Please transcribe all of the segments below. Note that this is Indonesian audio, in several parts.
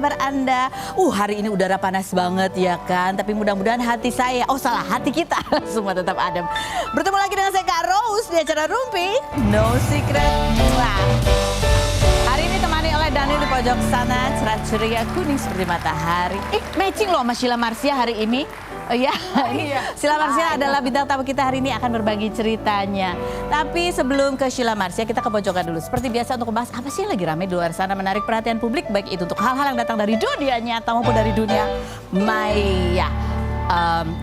kabar Anda? Hari ini udara panas banget ya kan? Tapi mudah-mudahan hati saya, hati kita semua tetap adem. Bertemu lagi dengan saya Kak Rose di acara Rumpi No Secret. Hari ini temani oleh Dani di pojok sana, cerah ceria kuning seperti matahari. Matching loh sama Sheila Marcia hari ini. Oh iya, Sheila Marcia adalah bintang tamu kita hari ini akan berbagi ceritanya. Tapi sebelum ke Sheila Marcia, kita ke pojokan dulu. Seperti biasa untuk membahas apa sih yang lagi ramai di luar sana, menarik perhatian publik, baik itu untuk hal-hal yang datang dari dunia nyata maupun dari dunia maya.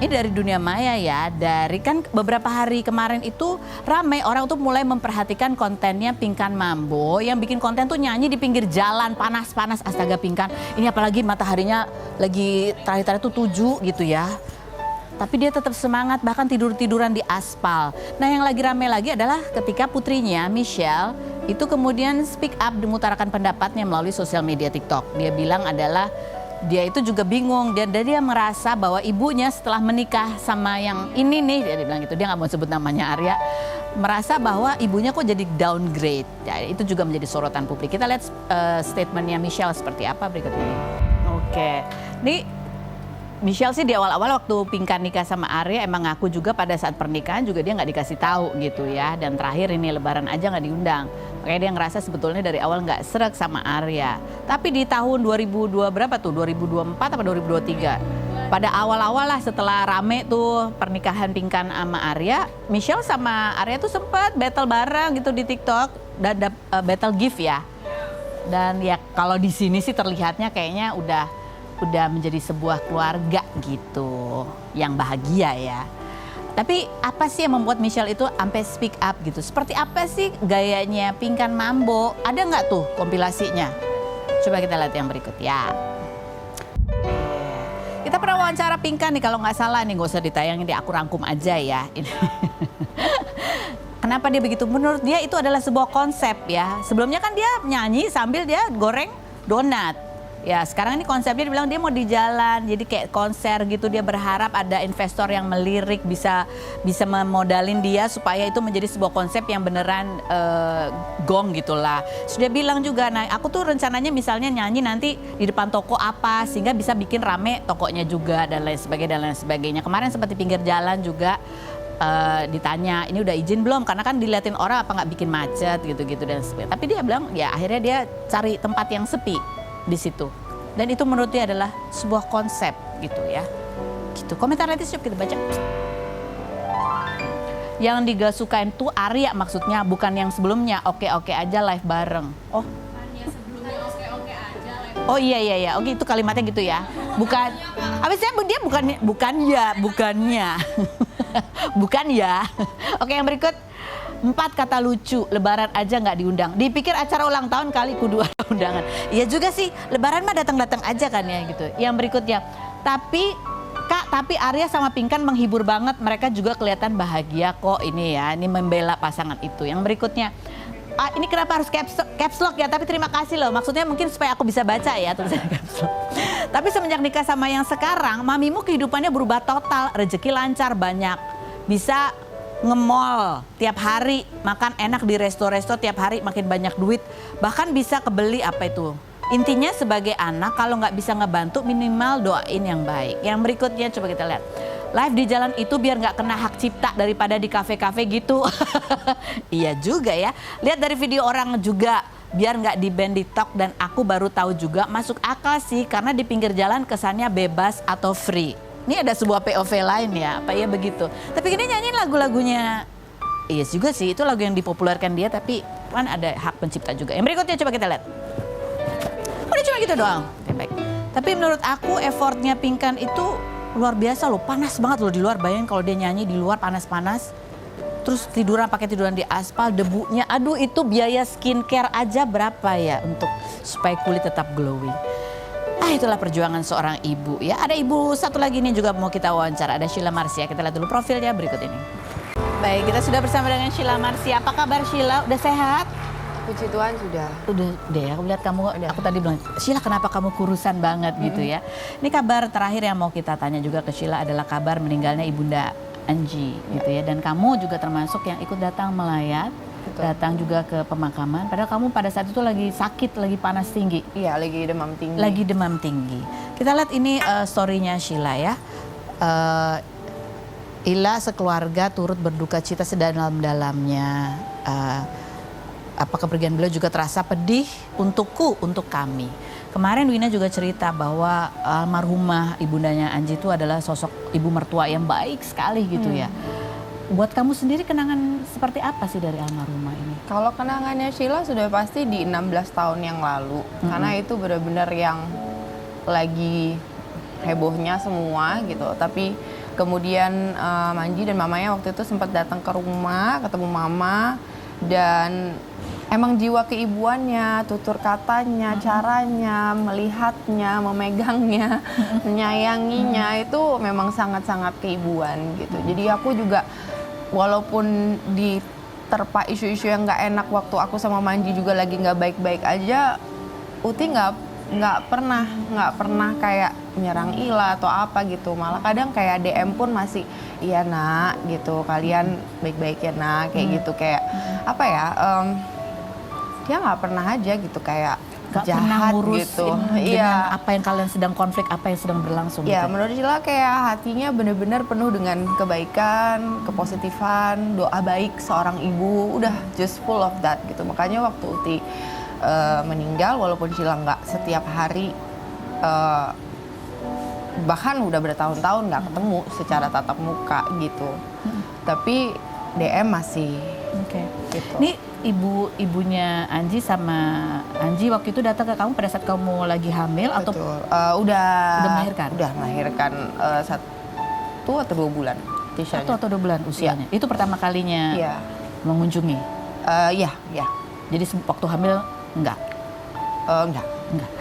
Ini dari dunia maya ya, dari kan beberapa hari kemarin itu ramai orang tuh mulai memperhatikan kontennya Pinkan Mambo yang bikin konten tuh nyanyi di pinggir jalan panas-panas. Astaga Pinkan, ini apalagi mataharinya lagi terakhir-terakhir tuh 7 gitu ya. Tapi dia tetap semangat, bahkan tidur-tiduran di aspal. Nah yang lagi ramai lagi adalah ketika putrinya Michelle itu kemudian speak up, mengutarakan pendapatnya melalui sosial media TikTok. Dia bilang adalah dia itu juga bingung dan dia merasa bahwa ibunya setelah menikah sama yang ini nih, dia bilang gitu, dia nggak mau sebut namanya Arya, merasa bahwa ibunya kok jadi downgrade. Ya, itu juga menjadi sorotan publik. Kita lihat statementnya Michelle seperti apa berikut ini. Oke, nih Michelle sih di awal-awal waktu Pinkan nikah sama Arya emang ngaku juga pada saat pernikahan juga dia nggak dikasih tahu gitu ya. Dan terakhir ini lebaran aja nggak diundang. Makanya dia ngerasa sebetulnya dari awal nggak sreg sama Arya. Tapi di tahun 2002 berapa tuh? 2024 atau 2023? Pada awal-awal lah setelah rame tuh pernikahan Pinkan sama Arya, Michelle sama Arya tuh sempat battle bareng gitu di TikTok dan battle gift ya. Dan ya kalau di sini sih terlihatnya kayaknya udah menjadi sebuah keluarga gitu yang bahagia ya. Tapi apa sih yang membuat Michelle itu sampai speak up gitu? Seperti apa sih gayanya Pinkan Mambo? Ada nggak tuh kompilasinya? Coba kita lihat yang berikut ya. Kita pernah wawancara Pinkan nih kalau nggak salah nih, nggak usah ditayangin, aku rangkum aja ya. Kenapa dia begitu? Menurut dia itu adalah sebuah konsep ya. Sebelumnya kan dia nyanyi sambil dia goreng donat. Ya sekarang ini konsepnya dia bilang dia mau di jalan, jadi kayak konser gitu. Dia berharap ada investor yang melirik bisa memodalin dia supaya itu menjadi sebuah konsep yang beneran gong gitulah. Sudah bilang juga, nah aku tuh rencananya misalnya nyanyi nanti di depan toko apa sehingga bisa bikin rame tokonya juga dan lain sebagainya. Kemarin seperti pinggir jalan juga ditanya ini udah izin belum, karena kan diliatin orang apa nggak bikin macet gitu-gitu dan sebagainya. Tapi dia bilang ya akhirnya dia cari tempat yang sepi di situ. Dan itu menurut dia adalah sebuah konsep gitu ya. Gitu. Komentar netizen kita baca. Yang digasukain tuh Arya maksudnya, bukan yang sebelumnya. Oke aja live bareng. Oh. Yang sebelumnya oke aja live. Oh iya. Oke itu kalimatnya gitu ya. Bukan. Habisnya dia bukannya. Bukan ya. Oke yang berikut. 4 kata lucu, lebaran aja nggak diundang. Dipikir acara ulang tahun kali kudu ada undangan. Iya juga sih, lebaran mah datang-datang aja kan ya gitu. Yang berikutnya, tapi Arya sama Pinkan menghibur banget. Mereka juga kelihatan bahagia kok ini ya. Ini membela pasangan itu. Yang berikutnya, ini kenapa harus caps lock ya? Tapi terima kasih loh. Maksudnya mungkin supaya aku bisa baca ya tulisan caps lock. Tapi semenjak nikah sama yang sekarang, mamimu kehidupannya berubah total. Rezeki lancar banyak. Bisa nge-mall tiap hari, makan enak di resto-resto tiap hari, makin banyak duit, bahkan bisa kebeli apa itu. Intinya sebagai anak kalau nggak bisa ngebantu minimal doain yang baik. Yang berikutnya coba kita lihat. Live di jalan itu biar nggak kena hak cipta daripada di kafe-kafe gitu. Iya juga ya. Lihat dari video orang juga biar nggak di-ban di TikTok, dan aku baru tahu juga masuk akal sih karena di pinggir jalan kesannya bebas atau free. Ini ada sebuah POV lain ya, apa ya begitu. Tapi ini nyanyiin lagu-lagunya, iya juga sih, itu lagu yang dipopulerkan dia, tapi kan ada hak pencipta juga. Yang berikutnya coba kita lihat. Udah cuma gitu doang. Oke, baik. Tapi menurut aku effortnya Pinkan itu luar biasa loh, panas banget loh di luar. Bayangin kalau dia nyanyi di luar panas-panas, terus pakai tiduran di aspal, debunya, aduh itu biaya skincare aja berapa ya untuk supaya kulit tetap glowing. Itulah perjuangan seorang ibu ya. Ada ibu satu lagi nih juga mau kita wawancara, ada Sheila Marcia. Kita lihat dulu profilnya berikut ini. Baik, kita sudah bersama dengan Sheila Marcia. Apa kabar Sheila? Udah sehat? Puji Tuhan sudah. Udah ya, aku lihat kamu, aku tadi bilang, Sheila kenapa kamu kurusan banget gitu ya. Ini kabar terakhir yang mau kita tanya juga ke Sheila adalah kabar meninggalnya Ibunda Anji gitu ya. Dan kamu juga termasuk yang ikut datang melayat Betul. datang juga ke pemakaman. Padahal kamu pada saat itu lagi sakit, lagi panas tinggi. Iya, lagi demam tinggi. Lagi demam tinggi. Kita lihat ini story-nya Sheila ya. Ila sekeluarga turut berduka cita sedalam-dalamnya. Apa kepergian beliau juga terasa pedih untukku, untuk kami. Kemarin Wina juga cerita bahwa almarhumah ibundanya Anji itu adalah sosok ibu mertua yang baik sekali gitu ya. Buat kamu sendiri kenangan seperti apa sih dari almarhumah ini? Kalau kenangannya Sheila sudah pasti di 16 tahun yang lalu. Karena itu benar-benar yang lagi hebohnya semua gitu. Tapi kemudian Manji dan mamanya waktu itu sempat datang ke rumah, ketemu mama. Dan emang jiwa keibuannya, tutur katanya, caranya, melihatnya, memegangnya, menyayanginya itu memang sangat-sangat keibuan gitu. Jadi aku juga walaupun diterpa isu-isu yang nggak enak waktu aku sama Manji juga lagi nggak baik-baik aja, Uti nggak pernah kayak menyerang Ila atau apa gitu. Malah kadang kayak DM pun masih, iya nak gitu, kalian baik-baik ya nak, kayak gitu. Kayak apa ya, dia nggak pernah aja gitu kayak Gak jahat pernah ngurus gitu. dengan Iya. apa yang kalian sedang konflik, apa yang sedang berlangsung Ya, gitu. menurut Sheila kayak hatinya bener-bener penuh dengan kebaikan, kepositifan, doa baik seorang ibu, udah just full of that gitu. Makanya waktu Uti meninggal, walaupun Sheila nggak setiap hari, bahkan udah bertahun-tahun nggak ketemu secara tatap muka gitu, tapi DM masih. Oke. Gitu. Ini ibunya Anji sama Anji waktu itu datang ke kamu pada saat kamu lagi hamil atau Betul. Udah melahirkan? Udah melahirkan 1 atau 2 bulan. Tisha-nya. 1 atau 2 bulan usianya? Itu pertama kalinya Iya. mengunjungi? Iya. Jadi waktu hamil enggak? Enggak. Enggak.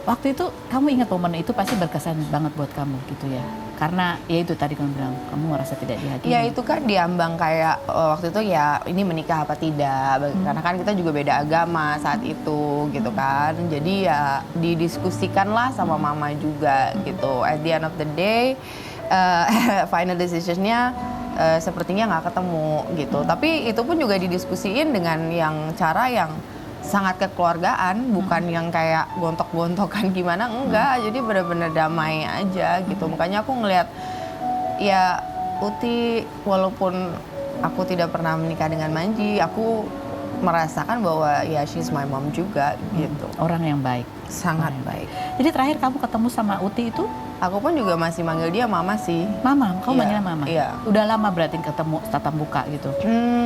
Waktu itu kamu ingat momen itu pasti berkesan banget buat kamu gitu ya? Karena ya itu tadi kamu bilang, kamu merasa tidak dihakimi. Ya itu kan diambang kayak waktu itu ya ini menikah apa tidak, karena kan kita juga beda agama saat itu gitu kan. Jadi ya didiskusikan lah sama mama juga gitu. At the end of the day, final decision-nya sepertinya nggak ketemu gitu. Tapi itu pun juga didiskusiin dengan yang cara yang sangat kekeluargaan, bukan yang kayak gontok-gontokan gimana, enggak. Jadi benar-benar damai aja gitu. Makanya aku ngelihat ya Uti, walaupun aku tidak pernah menikah dengan Manji, aku merasakan bahwa ya she's my mom juga gitu. Orang yang baik. Sangat baik. Jadi terakhir kamu ketemu sama Uti itu? Aku pun juga masih manggil dia mama sih. Mama, kamu Iya, manggilnya mama? iya. Udah lama berarti ketemu tatap muka gitu?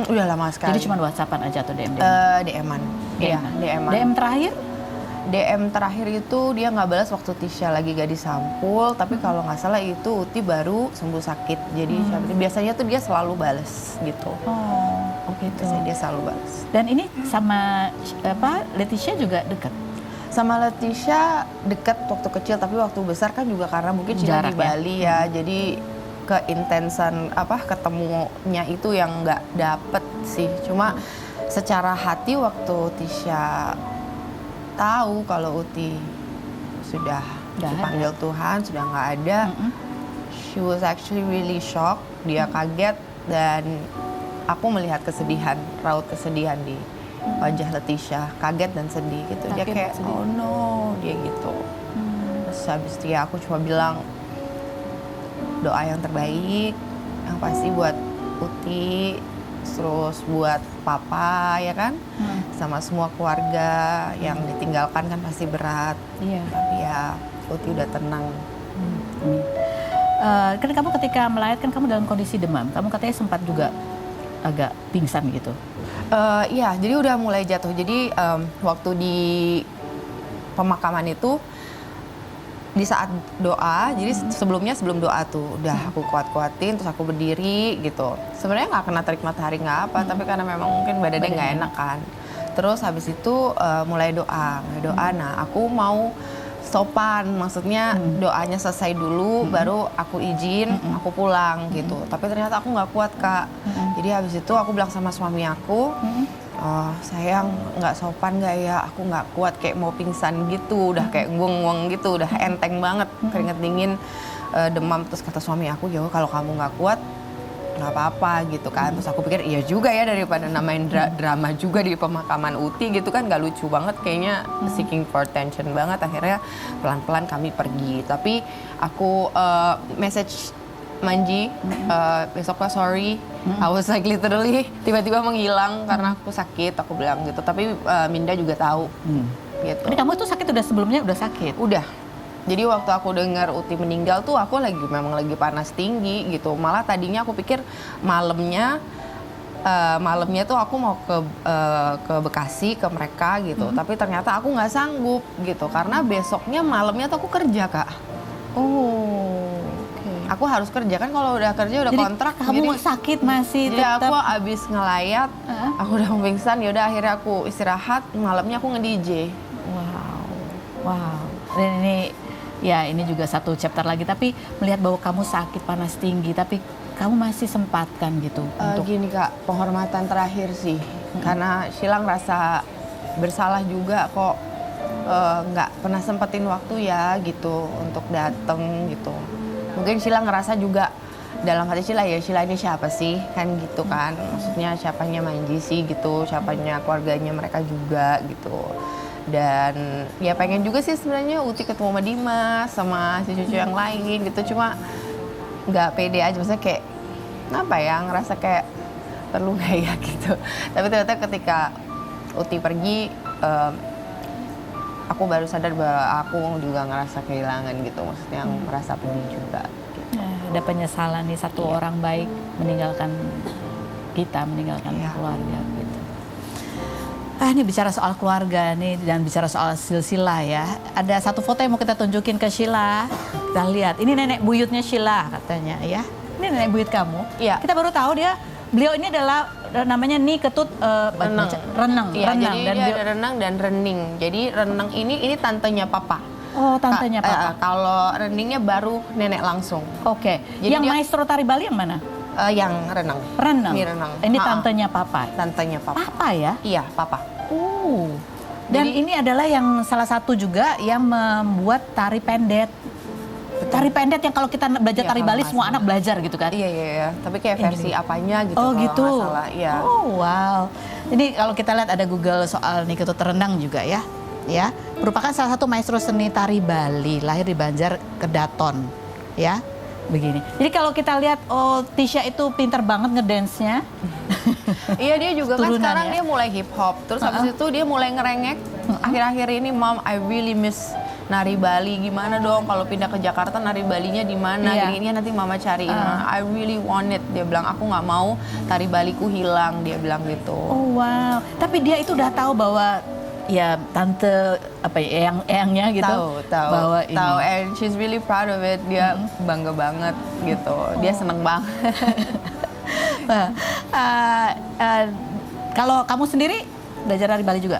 Udah lama sekali. Jadi cuma WhatsAppan aja atau DM? DM-an. Iya, DM-an. DM terakhir? DM terakhir itu dia nggak balas waktu Tisha lagi gadis sampul, tapi kalau nggak salah itu Uti baru sembuh sakit. Jadi biasanya tuh dia selalu balas gitu. Oh, gitu. Biasanya dia selalu balas. Dan ini sama Leticia juga dekat? Sama Leticia deket waktu kecil, tapi waktu besar kan juga karena mungkin Sheila di Jarak ya? Bali ya, jadi keintensan ketemunya itu yang nggak dapet sih. Cuma secara hati waktu Tisha tahu kalau Uti sudah dipanggil Tuhan, sudah nggak ada, she was actually really shocked. Dia kaget dan aku melihat kesedihan, raut kesedihan di wajah Leticia, kaget dan sedih gitu. Dia Kaget, kayak sedih. oh no, dia gitu. Terus habis itu ya aku cuma bilang doa yang terbaik, yang pasti buat Uti, terus buat papa ya kan, sama semua keluarga yang ditinggalkan kan pasti berat. Iya. Tapi ya Uti udah tenang. Kan kamu ketika melahirkan kamu dalam kondisi demam, kamu katanya sempat juga agak pingsan gitu. Iya, jadi udah mulai jatuh. Jadi waktu di pemakaman itu di saat doa, jadi sebelum doa tuh udah aku kuat-kuatin, terus aku berdiri gitu. Sebenarnya nggak kena terik matahari nggak apa, tapi karena memang mungkin badannya nggak enak kan. Terus habis itu mulai doa. Nah aku mau sopan, maksudnya doanya selesai dulu, baru aku izin, aku pulang gitu. Tapi ternyata aku nggak kuat Kak. Jadi habis itu aku bilang sama suami aku, sayang nggak sopan nggak ya, aku nggak kuat, kayak mau pingsan gitu, udah kayak nguang-nguang gitu, udah enteng banget, keringet dingin, demam. Terus kata suami aku, ya kalau kamu nggak kuat, nggak apa-apa gitu kan. Terus aku pikir iya juga ya, daripada namain drama juga di pemakaman Uti gitu kan, nggak lucu banget kayaknya, seeking for attention banget. Akhirnya pelan-pelan kami pergi, tapi aku message Manji, besoknya sorry, I was like literally tiba-tiba menghilang karena aku sakit, aku bilang gitu. Tapi Minda juga tahu gitu. Ini kamu tuh sakit sebelumnya udah sakit? Udah. Jadi waktu aku dengar Uti meninggal tuh aku memang lagi panas tinggi gitu. Malah tadinya aku pikir malamnya tuh aku mau ke Bekasi ke mereka gitu. Tapi ternyata aku nggak sanggup gitu karena besoknya malamnya tuh aku kerja, Kak. Oh, oke. Aku harus kerja kan, kalau udah kerja udah Jadi kontrak. kamu sakit masih Jadi tetap. aku abis ngelayat, aku udah pingsan. Yaudah akhirnya aku istirahat, malamnya aku nge-DJ. Wow. Dan ini juga satu chapter lagi, tapi melihat bahwa kamu sakit panas tinggi, tapi kamu masih sempatkan gitu untuk Gini Kak, penghormatan terakhir sih, karena Sheila ngerasa bersalah juga kok nggak pernah sempetin waktu ya gitu untuk dateng gitu. Mungkin Sheila ngerasa juga dalam hati Sheila, ya Sheila ini siapa sih kan gitu kan, maksudnya siapanya Manji sih gitu, siapanya keluarganya mereka juga gitu. Dan ya pengen juga sih sebenarnya Uti ketemu sama Dimas sama si cucu yang lain gitu, cuma nggak pede aja, maksudnya kayak apa ya, ngerasa kayak perlu nggak ya gitu. Tapi ternyata ketika Uti pergi, aku baru sadar bahwa aku juga ngerasa kehilangan gitu, maksudnya merasa pedih juga gitu. ada penyesalan nih, satu orang baik meninggalkan kita, meninggalkan keluarga gitu. Ini bicara soal keluarga nih dan bicara soal silsilah ya. Ada satu foto yang mau kita tunjukin ke Sheila. Kita lihat, ini nenek buyutnya Sheila katanya ya. Ini nenek buyut kamu. Iya. Kita baru tahu beliau ini adalah namanya Ni Ketut Renang. Iya, jadi dan dia ada Renang dan Rening. Jadi Renang ini tantenya Papa. Oh, tantenya Papa. Kalau Reningnya baru nenek langsung. Oke. Jadi Yang dia- maestro tari Bali yang mana? Yang Renang. Renang. Ini Renang. Ini tantenya Papa. Tantenya Papa. Papa ya? Iya, Papa. Dan ini adalah yang salah satu juga yang membuat tari pendet. Tari pendet yang kalau kita belajar Iya, tari kalau Bali nggak semua salah. anak belajar gitu kan? Iya. Tapi kayak versi apanya gitu. Oh kalau gitu. nggak salah. Iya. Oh wow. Ini kalau kita lihat ada Google soal Ni Ketut Renang juga ya. Ya, merupakan salah satu maestro seni tari Bali, lahir di Banjar Kedaton. Ya. Begini. Jadi kalau kita lihat Tisha itu pintar banget ngedance-nya. Iya, dia juga kan Turunan sekarang ya? dia mulai hip hop. Terus habis itu dia mulai ngerengek. Akhir-akhir ini, Mom, I really miss nari Bali. Gimana dong kalau pindah ke Jakarta, nari Balinya di mana? Iya. Gini nanti Mama cariin. I really want it. Dia bilang, aku nggak mau tari Baliku hilang. Dia bilang gitu. Oh wow. Tapi dia itu udah tahu bahwa ya tante apa ya eyangnya gitu. Tahu. Bahwa ini. Tahu, and she's really proud of it. Dia bangga banget gitu. Dia seneng banget. Kalau kamu sendiri belajar nari Bali juga?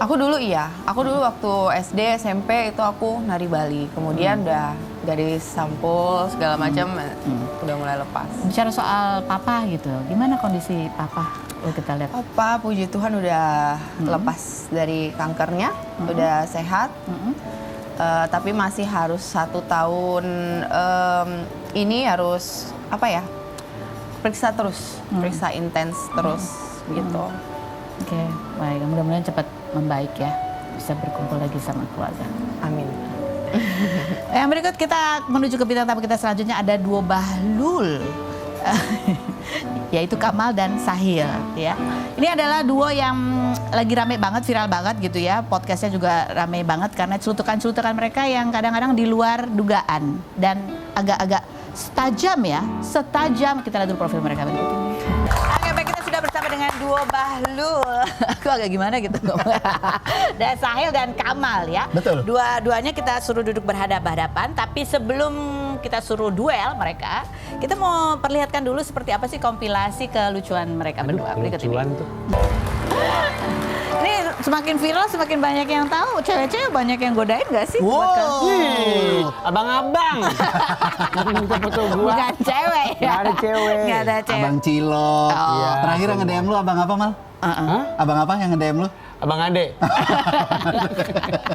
Aku dulu iya. Aku dulu waktu SD, SMP itu aku nari Bali. Kemudian udah dari sampul segala macam udah mulai lepas. Bicara soal papa gitu, gimana kondisi papa? Kita lihat. Apa, puji Tuhan udah lepas dari kankernya, udah sehat. Tapi masih harus 1 tahun ini harus apa ya? Periksa terus, periksa intens terus gitu. Oke, baik. Mudah-mudahan cepat membaik ya, bisa berkumpul lagi sama keluarga. Amin. Yang berikut kita menuju ke bintang tamu kita selanjutnya, ada 2 bahlul. Yaitu Kamal dan Sahil ya. Ini adalah duo yang lagi rame banget, viral banget gitu ya. Podcastnya juga rame banget karena celutukan-celutukan mereka yang kadang-kadang di luar dugaan dan agak-agak setajam ya. Setajam, kita lihat dulu profil mereka berikut ini. Oke, baik, kita sudah bersama dengan duo bahlul. Aku agak gimana gitu. Dan Sahil dan Kamal ya. Betul. Dua-duanya kita suruh duduk berhadapan-hadapan, tapi sebelum kita suruh duel mereka, kita mau perlihatkan dulu seperti apa sih kompilasi kelucuan mereka berdua. Berikut ini. Lucuan tuh. Ini semakin viral, semakin banyak yang tahu. Cewek-cewek banyak yang godain nggak sih? buat kamu? Wih, abang-abang. Nanti minta foto gua. Bukan cewek ya. Nggak ada cewek. Nggak ada cewek. Abang Cilok. Oh. Iya. Terakhir yang nge-DM lu abang apa, Mal? Hah? Abang apa yang nge-DM lu? Abang Ade.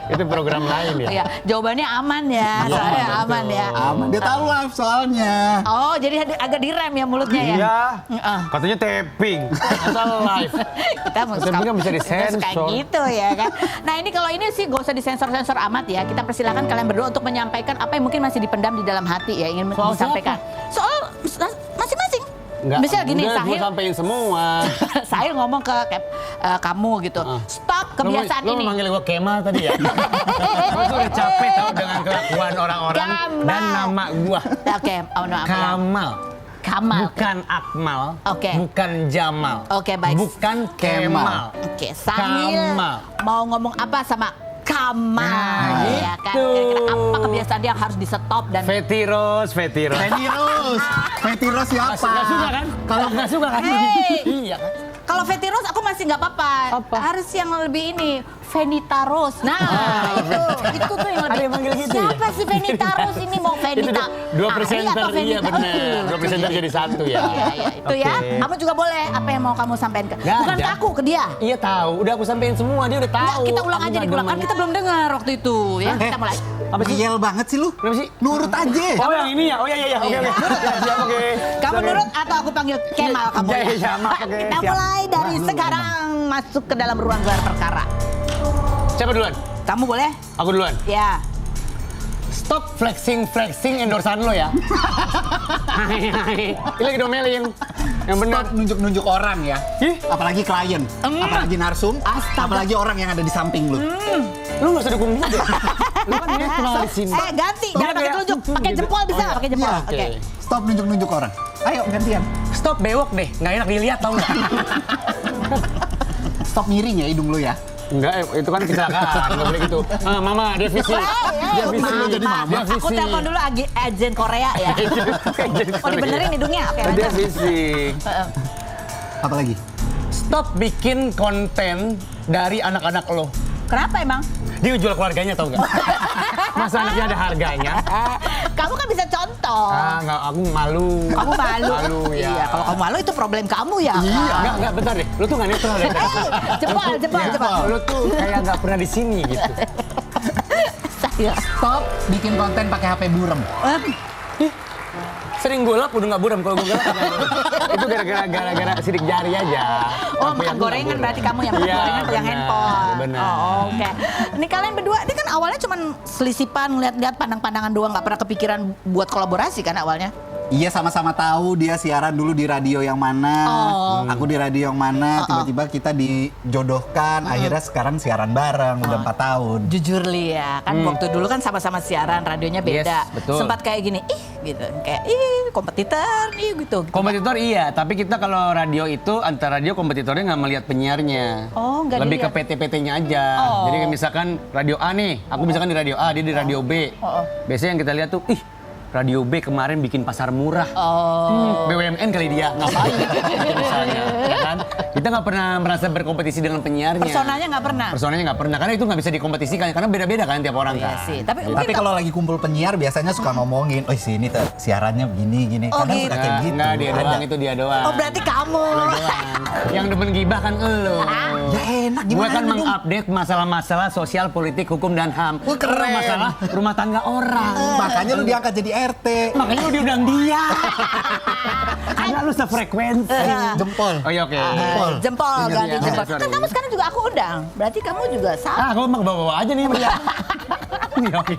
Itu program lain ya. Iya, jawabannya aman ya. Iya, Soalnya betul. aman ya. Aman, dia tahu live soalnya. Oh, jadi agak direm ya mulutnya ya. Iya. Heeh. Katanya tapping. Masa live. Kita mau Tapi kan bisa kita suka disensor. gitu ya kan. Nah ini kalau ini sih gak usah disensor-sensor amat ya. Kita persilakan kalian berdua untuk menyampaikan apa yang mungkin masih dipendam di dalam hati ya, ingin Soal disampaikan. Soal masing-masing. Enggak, Misalnya gini, udah gue Sahil, sampein semua. Sahil ngomong ke kamu gitu, stop kebiasaan Lo ini. mau manggil gue Kemal tadi ya? Gue tuh udah capek tau dengan kelakuan orang-orang Kamal. dan nama gue. Oke, oh no, apa ya? Kamal. Kamal. Bukan Akmal. Oke. Bukan Jamal. Oke, baik. Bukan Kemal. Oke, Sahil Kamal. mau ngomong apa sama Kamal, Nah, ya kan? gitu. Kira-kira apa kebiasaan dia yang harus di stop dan Fetiros. Fetiros siapa? Nggak suka kan? Kalau nggak suka kan? Hey. Iya kan? kalau Feti Rose aku masih nggak apa-apa. Apa? Harus yang lebih ini, Venita Rose. Nah, itu tuh yang lebih. Ada yang manggil gitu ya? Siapa sih Venita Rose ini mau Itu Venita? dua Ari presenter, atau iya Venita? benar. Dua presenter jadi satu ya. Iya, iya, itu ya. Oke. Kamu juga boleh. Apa yang mau kamu sampaikan ke? Nggak Bukan ada. ke aku, ke dia. Iya tahu, udah aku sampein semua, dia udah tahu. Nggak, kita ulang Aku aja nggak diulang. Kan demen. kita belum dengar waktu itu ya. Kita mulai. Apa sih? Ngeyel banget sih lu. Kenapa sih? Nurut aja. Oh yang ini ya? Oh iya, oke. Iya. Siap, oke. Kamu Oke. nurut atau aku panggil Kemal kamu? Iya, ya? iya, maaf, oke, Kita siap. mulai dari Nah, lu sekarang masuk ke dalam ruang gelar perkara. Siapa duluan? Kamu boleh? Aku duluan. Ya. Stop flexing endorsan lo ya. Ini lagi domelin. Yang benar. Stop nunjuk-nunjuk orang ya. Ih. Apalagi klien, apalagi narsum, Astaga. apalagi orang yang ada di samping lu. Lu nggak usah dukung dia deh. Lu kan netral di sini. Ganti. Jangan pakai kayak- telunjuk. Pakai gitu. jempol bisa. Oh, iya. Pakai jempol. Iya. Oke. Stop nunjuk-nunjuk orang. Ayo gantian. Stop bewok deh, nggak enak dilihat tau nggak? Stop miring ya hidung lu ya. Enggak, itu kan kecelakaan, nggak boleh gitu. Mama, devisi. Devisi. Mama jadi mama. Aku telepon dulu agen Korea ya. Oh dibenerin hidungnya. Oke. lanjut. Devisi. Apa lagi? Stop bikin konten dari anak-anak lo. Kenapa emang? Dia jual keluarganya tau nggak? Masa anaknya ada harganya? Kamu kan bisa contoh. Nggak, aku malu. Kamu malu. Malu ya. Iya, kalau kamu malu itu problem kamu ya. Enggak, bentar deh. Lu tuh nggak netral deh. Jempol. Lu tuh kayak nggak pernah di sini gitu. Saya. Stop bikin konten pakai HP burem. Sering golap udah nggak buram kalau gue golap. Itu gara-gara sidik jari aja. Oh, Tapi makan aku gorengan nggak berarti buram. kamu yang makan Iya, gorengan pegang benar, handphone. Benar. Oh, oke. Ini kalian berdua, ini kan awalnya cuman selisipan, ngeliat-ngeliat pandang-pandangan doang, nggak pernah kepikiran buat kolaborasi kan awalnya? Iya sama-sama tahu dia siaran dulu di radio yang mana, aku di radio yang mana, tiba-tiba kita dijodohkan, akhirnya sekarang siaran bareng, udah 4 tahun. Jujur Li ya, kan waktu dulu kan sama-sama siaran, radionya beda. Yes, betul. Sempat kayak gini, gitu. Kayak, kompetitor, gitu. Kompetitor iya, tapi kita kalau radio itu antar radio kompetitornya nggak melihat penyiarnya. Oh, nggak Lebih ke dilihat. PT-PT-nya aja. Oh. Jadi kayak misalkan radio A nih, aku misalkan di radio A, dia di radio B. Biasanya yang kita lihat tuh, radio B kemarin bikin pasar murah. BUMN kali dia, ngapain? Gitu misalnya, ya kan? Kita nggak pernah merasa berkompetisi dengan penyiarnya. Personanya nggak pernah. Personanya nggak pernah, karena itu nggak bisa dikompetisikan, karena beda-beda kan tiap orang Iya kan. sih, tapi Gitu. mungkin Tapi kalau lagi kumpul penyiar biasanya suka ngomongin, oh sini tuh siarannya begini gini. Oh, Kadang gitu. suka kayak gitu. Nggak, dia Ada. doang, itu dia doang. Oh, berarti kamu. Lu doang. Yang demen gibah kan elu. Ya enak Gue gimana kan dong? mengupdate masalah-masalah sosial, politik, hukum, dan HAM. Wah, keren. Lu masalah rumah tangga orang. Makanya lu diangkat jadi RT. Makanya lu diundang dia. Karena lu sefrekuensi. Jempol. Oh iya, oke. Jempol, Ingat, ganti iya. jempol. Sorry. Kan kamu sekarang juga aku undang. Berarti kamu juga sama. Ah, kamu mah bawa-bawa aja nih sama dia. Iya, oke.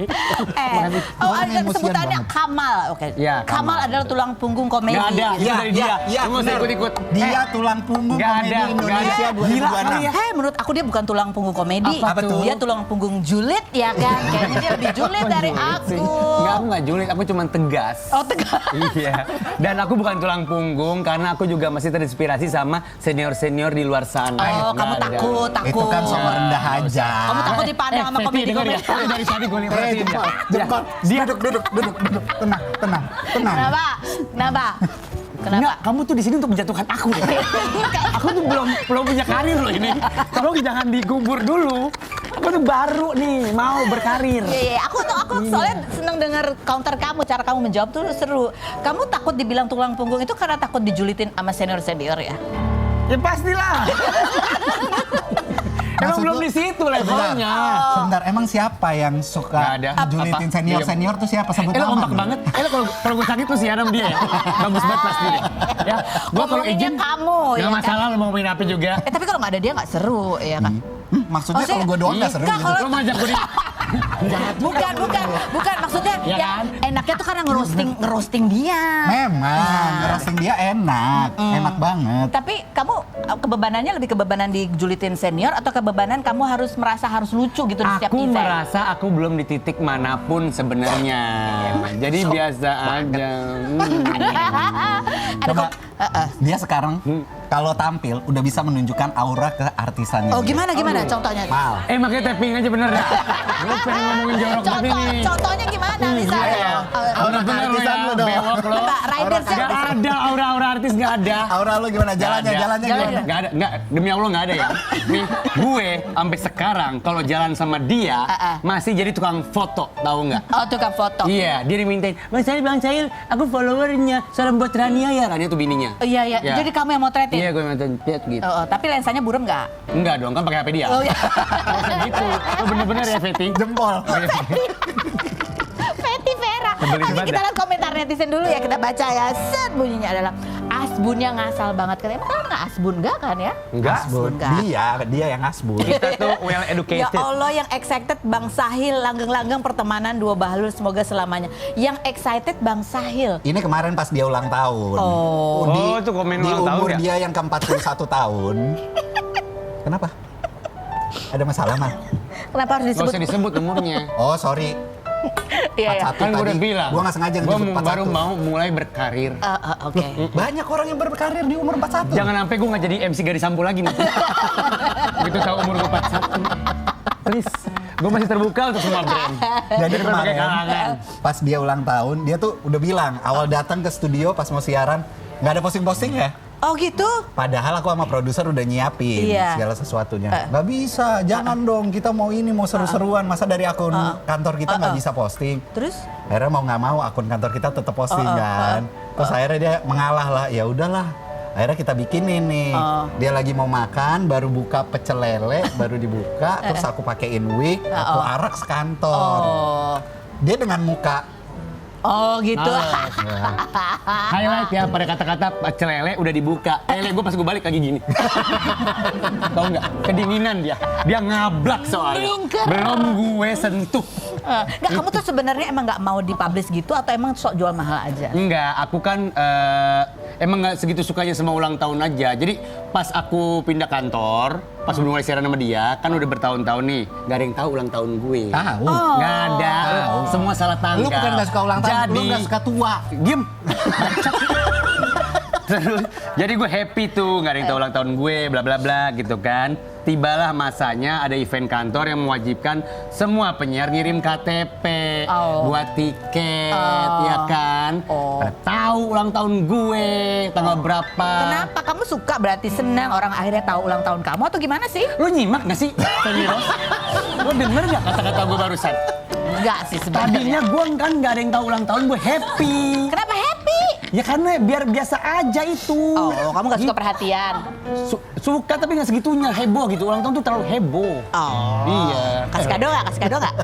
Orang ada emosian sebutannya banget. Kamal. Oke. Iya, Kamal Kamal. adalah tulang punggung komedi. Nggak ada, itu dari dia. Lu nggak usah bener. ikut-ikut. Dia tulang punggung Nggak komedi ada, Indonesia nggak ada. Gila 2026. kali ya. Menurut aku dia bukan tulang punggung komedi. Apa tuh? Dia tulang punggung julid ya kan. Kayaknya dia lebih julid dari aku. Enggak, aku nggak julid, aku cuma tegas. Oh, tegas. Iya. Dan aku bukan tulang punggung karena aku juga masih terinspirasi sama senior-senior di luar sana. Oh, kamu Nggak ada. takut. Itu kan soal rendah aja. Kamu takut dipandang sama Fethi, komedi denger ya. komedi. Dari tadi gue liatin ya. Jempol. Dia Duduk. Tenang. Kenapa? Kenapa? Kenapa? Enggak, kamu tuh di sini untuk menjatuhkan aku. Aku tuh belum punya karir loh ini. Tolong jangan digubur dulu. Aku tuh baru nih mau berkarir. Iya, aku soalnya seneng denger counter kamu, cara kamu menjawab tuh seru. Kamu takut dibilang tulang punggung itu karena takut dijulitin sama senior-senior ya? Ya pastilah. Emang Maksud belum lu- di situ levelnya. Sebentar, emang siapa yang suka Nggak ada. julitin senior tuh siapa? Sebut Lo nama kompak dulu. banget. Lo kalau gue sakit tuh siaran sama dia ya. Bagus banget pasti deh. Ya, gue kalau Ngomonginnya izin kamu, nggak ya kan? masalah lo mau main apa juga. Tapi kalau nggak ada dia nggak seru, ya kan? Maksudnya Maksudnya- kalau gue doang nggak seru Nggak, gitu. kalau- Lo ngajak gue di Bukan maksudnya Ya yang kan? enaknya tuh karena ngerosting dia. Memang, roasting dia enak, enak banget. Tapi kamu kebebanannya lebih kebebanan dijulitin senior atau kebebanan kamu harus merasa harus lucu gitu di setiap Aku event? merasa aku belum di titik manapun sebenarnya. Jadi biasa aja. Ada Coba, kok- dia sekarang kalau tampil udah bisa menunjukkan aura keartisannya. Oh dia. gimana contohnya? Mal. Makanya tapping aja bener dah. Gue pengen ngomongin jorok banget ini. Contohnya gimana misalnya? Iya. Aura Bener lo keartisan ya, lu dong. bewok lo. Mbak, ridersnya Gak ada aura-aura artis, gak ada. Aura lu gimana? Jalannya Nggak ada. gimana? Nggak ada, nggak, demi Allah nggak ada ya. Nih, gue sampai sekarang kalau jalan sama dia masih jadi tukang foto, tahu nggak? Oh, tukang foto. Iya, dia dimintain, Bang Cail, aku followernya, salam buat Rania ya, Rania tuh bininya. Iya. Ya. Jadi kamu yang motretin? Iya, gue mintain gitu. Oh, tapi lensanya buram nggak? Enggak dong, kan pakai HP dia. Oh, iya. Kayak gitu. Lo bener-bener ya, Feti. Jempol. Feti Vera. Kebeli Nanti banget kita dah. lihat komentar netizen dulu ya, kita baca ya. Set, bunyinya adalah asbunnya ngasal banget. Katanya kan nggak asbun nggak kan ya? Enggak. Asbun. Enggak. Dia yang asbun. Kita tuh well Ya educated. Allah, yang excited Bang Sahil, langgeng-langgeng pertemanan dua bahlul semoga selamanya. Yang excited Bang Sahil. Ini kemarin pas dia ulang tahun. Oh. Oh, itu komen di ulang tahun umur ya? dia yang ke-41 tahun. Kenapa? Ada masalah, Mal? Kenapa harus Gak disebut? usah disebut umurnya. Oh, sorry. Iya. 41 Kan gue udah tadi. bilang. Gua nggak sengaja Gue nyebut 41. baru mau mulai berkarir. Oke. Banyak orang yang berkarir di umur 41. Jangan sampai gue nggak jadi MC Gadis Sampo lagi nih. Begitu tahu umur gue 41. Please, gue masih terbuka untuk semua brand. Jadi Dari berbagai kemarin kalangan. pas dia ulang tahun, dia tuh udah bilang awal datang ke studio pas mau siaran nggak ada posting-posting ya. Oh gitu? Padahal aku sama produser udah nyiapin Iya. segala sesuatunya. Nggak bisa, jangan dong. Kita mau ini, mau seru-seruan. Masa dari akun kantor kita nggak bisa posting? Terus? Akhirnya mau nggak mau akun kantor kita tetap posting kan. Terus akhirnya dia mengalah lah. Ya udahlah. Akhirnya kita bikinin nih. Dia lagi mau makan, baru buka pecel lele, baru dibuka. Terus aku pakein wig, aku arak sekantor. Oh. Dia dengan muka. Oh gitu. Highlight ya pada kata-kata pecel lele udah dibuka. Lele gue pas gue balik lagi gini. Tahu nggak? Kedinginan dia. Dia ngablak soalnya. Melingkar. Belum gue sentuh. Nggak, kamu tuh sebenarnya emang nggak mau dipublish gitu atau emang sok jual mahal aja? Enggak, aku kan emang nggak segitu sukanya sama ulang tahun aja. Jadi pas aku pindah kantor, pas udah mulai siaran sama dia, kan udah bertahun-tahun nih, nggak ada yang tahu ulang tahun gue. Tahu. Nggak ada, semua salah tanggal. Lu bukan nggak suka ulang tahun, lu nggak suka tua. Diem. Terus, jadi gue happy tuh, nggak ada yang tahu ulang tahun gue, bla bla bla gitu kan. Tibalah masanya ada event kantor yang mewajibkan semua penyiar ngirim KTP buat tiket, ya kan? Tahu ulang tahun gue tanggal berapa? Kenapa? Kamu suka berarti senang orang akhirnya tahu ulang tahun kamu atau gimana sih? Lo nyimak gak sih, Feni Rose? Lo denger gak kata-kata gue barusan? Enggak sih sebenarnya. Tadinya gue kan gak ada yang tahu ulang tahun, gue happy. Kenapa happy? Ya karena biar biasa aja itu. Oh, kamu gak suka perhatian? Suka tapi gak segitunya, heboh gitu. Ulang tahun tuh terlalu heboh. Oh. Iya. Kasih kado nggak? Kasih kado nggak?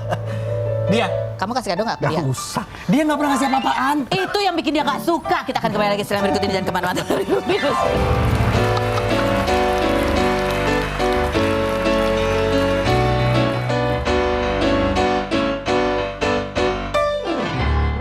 Dia? Kamu kasih kado nggak ke dia? Nggak usah. Dia gak pernah ngasih apa-apaan. Itu yang bikin dia nggak suka. Kita akan kembali lagi setelah berikut ini dan kemana-mana.